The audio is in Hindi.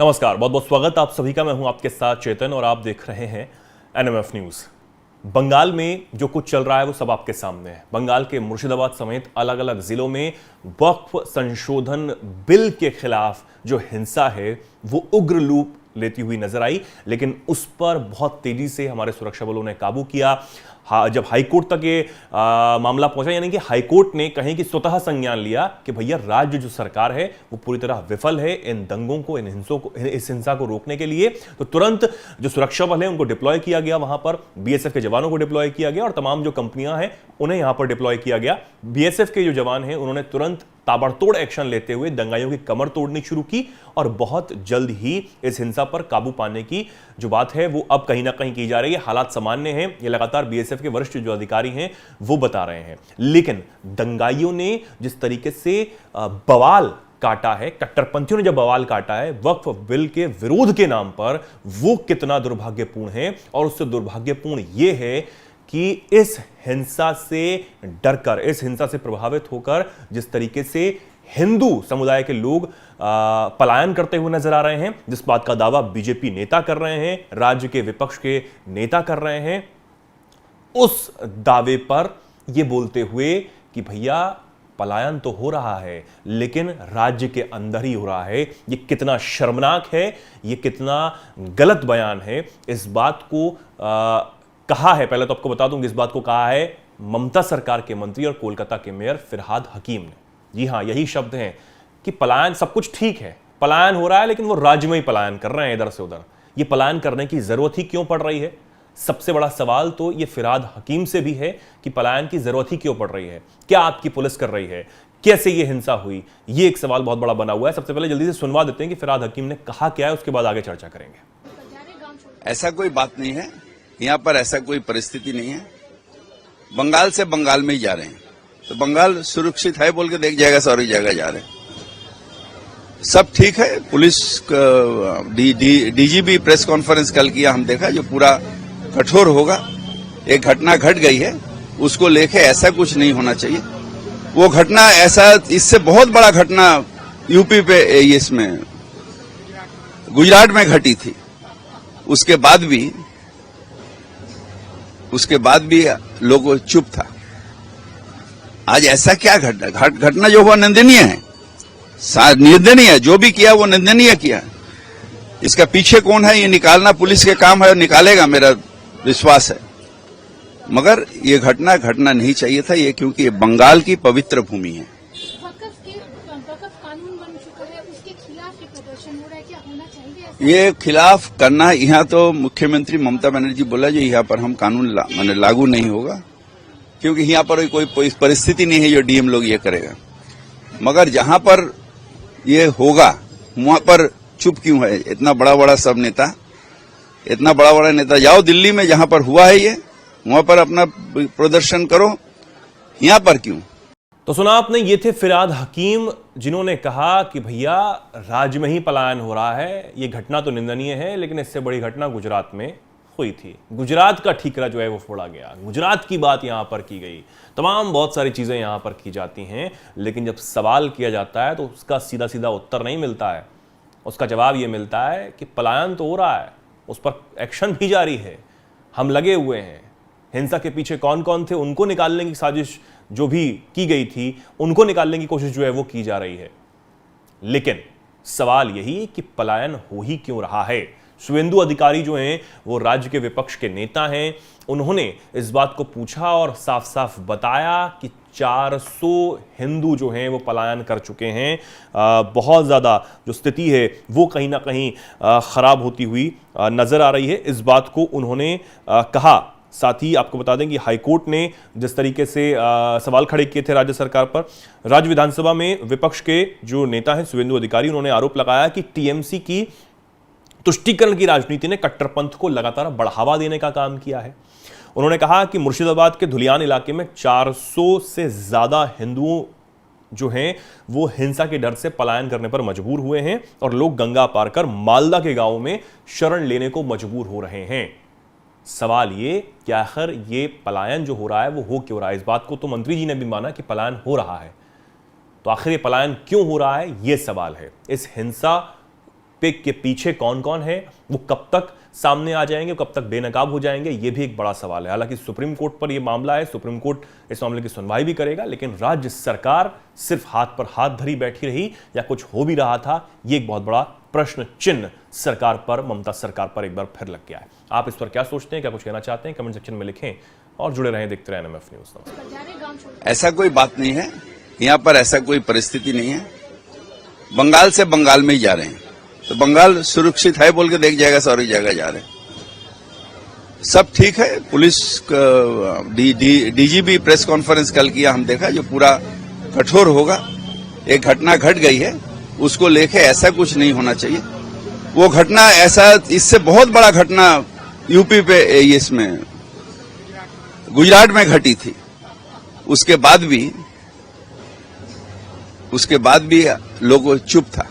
नमस्कार, बहुत बहुत स्वागत आप सभी का। मैं हूं आपके साथ चेतन और आप देख रहे हैं एनएमएफ न्यूज। बंगाल में जो कुछ चल रहा है वो सब आपके सामने है। बंगाल के मुर्शिदाबाद समेत अलग अलग जिलों में वक्फ संशोधन बिल के खिलाफ जो हिंसा है वो उग्र रूप लेती हुई नजर आई, लेकिन उस पर बहुत तेजी से हमारे सुरक्षा बलों ने काबू किया। जब हाईकोर्ट तक ये मामला पहुंचा, यानी कि हाईकोर्ट ने कहीं कि स्वतः संज्ञान लिया कि भैया राज्य जो सरकार है वो पूरी तरह विफल है इन दंगों को, इस हिंसा को रोकने के लिए। तो तुरंत जो सुरक्षा बल है उनको डिप्लॉय किया गया, वहां पर बीएसएफ के जवानों को डिप्लॉय किया गया और तमाम जो कंपनियां हैं उन्हें यहां पर डिप्लॉय किया गया। बीएसएफ के जो जवान हैं उन्होंने तुरंत ताबड़तोड़ एक्शन लेते हुए दंगाइयों की कमर तोड़नी शुरू की और बहुत जल्द ही इस हिंसा पर काबू पाने की जो बात है वो अब कहीं ना कहीं की जा रही है। हालात सामान्य हैं, ये लगातार बीएसएफ के वरिष्ठ जो अधिकारी हैं वो बता रहे हैं। लेकिन दंगाइयों ने जिस तरीके से बवाल काटा है, कट्टरपंथियों ने जब बवाल काटा है वक्फ बिल के विरोध के नाम पर, वो कितना दुर्भाग्यपूर्ण है। और उससे दुर्भाग्यपूर्ण यह है कि इस हिंसा से डरकर, इस हिंसा से प्रभावित होकर जिस तरीके से हिंदू समुदाय के लोग पलायन करते हुए नजर आ रहे हैं, जिस बात का दावा बीजेपी नेता कर रहे हैं, राज्य के विपक्ष के नेता कर रहे हैं, उस दावे पर यह बोलते हुए कि भैया पलायन तो हो रहा है लेकिन राज्य के अंदर ही हो रहा है, ये कितना शर्मनाक है, ये कितना गलत बयान है। इस बात को कहा है, पहले तो आपको बता दूं, इस बात को कहा है ममता सरकार के मंत्री और कोलकाता के मेयर फिरहाद हकीम ने। जी हां, यही शब्द हैं कि पलायन, सब कुछ ठीक है, पलायन हो रहा है लेकिन वो राज्य में ही पलायन कर रहे हैं इधर से उधर। ये पलायन करने की जरूरत ही क्यों पड़ रही है? सबसे बड़ा सवाल तो ये फिरहाद हकीम से भी है कि पलायन की जरूरत ही क्यों पड़ रही है, क्या आपकी पुलिस कर रही है, कैसे ये हिंसा हुई, ये एक सवाल बहुत बड़ा बना हुआ है। सबसे पहले जल्दी से सुनवा देते हैं कि फिरहाद हकीम ने कहा क्या है, उसके बाद आगे चर्चा करेंगे। ऐसा कोई बात नहीं है, यहाँ पर ऐसा कोई परिस्थिति नहीं है। बंगाल से बंगाल में ही जा रहे हैं, तो बंगाल सुरक्षित है बोल के देख जाएगा, सारी जगह जा रहे हैं, सब ठीक है। पुलिस डीजीपी प्रेस कॉन्फ्रेंस कल किया, हम देखा, जो पूरा कठोर होगा। एक घटना घट गई है, उसको लेके ऐसा कुछ नहीं होना चाहिए। वो घटना ऐसा, इससे बहुत बड़ा घटना यूपी पे, इसमें गुजरात में घटी थी, उसके बाद भी लोग चुप था। आज ऐसा क्या घटना जो हुआ निंदनीय है, निंदनीय है, जो भी किया वो निंदनीय किया। इसका पीछे कौन है ये निकालना पुलिस के काम है और निकालेगा, मेरा विश्वास है। मगर ये घटना नहीं चाहिए था ये, क्योंकि ये बंगाल की पवित्र भूमि है। कानून बन चुका है, उसके खिलाफ प्रदर्शन हो रहा है, क्या होना चाहिए? ये खिलाफ करना, यहाँ तो मुख्यमंत्री ममता बनर्जी बोला जो यहाँ पर हम कानून लागू नहीं होगा, क्योंकि यहाँ पर कोई परिस्थिति नहीं है जो डीएम लोग ये करेगा। मगर जहाँ पर ये होगा वहां पर चुप क्यों है? इतना बड़ा सब नेता, इतना बड़ा नेता, जाओ दिल्ली में जहां पर हुआ है ये, वहां पर अपना प्रदर्शन करो, यहां पर क्यों? तो सुना आपने, ये थे फिरहाद हकीम जिन्होंने कहा कि भैया राज्य में ही पलायन हो रहा है। ये घटना तो निंदनीय है लेकिन इससे बड़ी घटना गुजरात में हुई थी। गुजरात का ठीकरा जो है वो फोड़ा गया, गुजरात की बात यहां पर की गई, तमाम बहुत सारी चीजें यहां पर की जाती हैं, लेकिन जब सवाल किया जाता है तो उसका सीधा सीधा उत्तर नहीं मिलता है। उसका जवाब ये मिलता है कि पलायन तो हो रहा है, उस पर एक्शन भी जारी है, हम लगे हुए हैं। हिंसा के पीछे कौन कौन थे उनको निकालने की साजिश जो भी की गई थी, उनको निकालने की कोशिश जो है वो की जा रही है। लेकिन सवाल यही कि पलायन हो ही क्यों रहा है? शुभेंदु अधिकारी जो हैं वो राज्य के विपक्ष के नेता हैं, उन्होंने इस बात को पूछा और साफ साफ बताया कि 400 हिंदू जो हैं वो पलायन कर चुके हैं। बहुत ज़्यादा जो स्थिति है वो कहीं ना कहीं खराब होती हुई नजर आ रही है, इस बात को उन्होंने कहा। साथ ही आपको बता दें कि हाईकोर्ट ने जिस तरीके से सवाल खड़े किए थे राज्य सरकार पर, राज्य विधानसभा में विपक्ष के जो नेता हैं शुभेंदु अधिकारी, उन्होंने आरोप लगाया कि टीएमसी की तुष्टीकरण की राजनीति ने कट्टरपंथ को लगातार बढ़ावा देने का काम किया है। उन्होंने कहा कि मुर्शिदाबाद के धुलियान इलाके में 400 से ज्यादा हिंदुओं जो हैं वो हिंसा के डर से पलायन करने पर मजबूर हुए हैं और लोग गंगा पार कर मालदा के गांवों में शरण लेने को मजबूर हो रहे हैं। सवाल ये कि आखिर ये पलायन जो हो रहा है वो हो क्यों रहा है? इस बात को तो मंत्री जी ने भी माना कि पलायन हो रहा है, तो आखिर ये पलायन क्यों हो रहा है, ये सवाल है। इस हिंसा के पीछे कौन कौन है, वो कब तक सामने आ जाएंगे, कब तक बेनकाब हो जाएंगे, ये भी एक बड़ा सवाल है। हालांकि सुप्रीम कोर्ट पर यह मामला है, सुप्रीम कोर्ट इस मामले की सुनवाई भी करेगा, लेकिन राज्य सरकार सिर्फ हाथ पर हाथ धरी बैठी रही या कुछ हो भी रहा था, ये एक बहुत बड़ा प्रश्न चिन्ह सरकार पर, ममता सरकार पर एक बार फिर लग गया है। आप इस पर क्या सोचते हैं, क्या कुछ कहना चाहते हैं, कमेंट सेक्शन में लिखें और जुड़े रहें, देखते रहें NMF न्यूज। ऐसा कोई बात नहीं है, यहाँ पर ऐसा कोई परिस्थिति नहीं है। बंगाल से बंगाल में ही जा रहे हैं, तो बंगाल सुरक्षित है बोल के देख जाएगा, सारी जगह जा रहे हैं, सब ठीक है। पुलिस डीजीपी प्रेस कॉन्फ्रेंस कल किया, हम देखा, जो पूरा कठोर होगा। एक घटना घट गई है, उसको लेके ऐसा कुछ नहीं होना चाहिए। वो घटना ऐसा, इससे बहुत बड़ा घटना यूपी पे, इसमें गुजरात में घटी थी, उसके बाद भी लोग चुप था।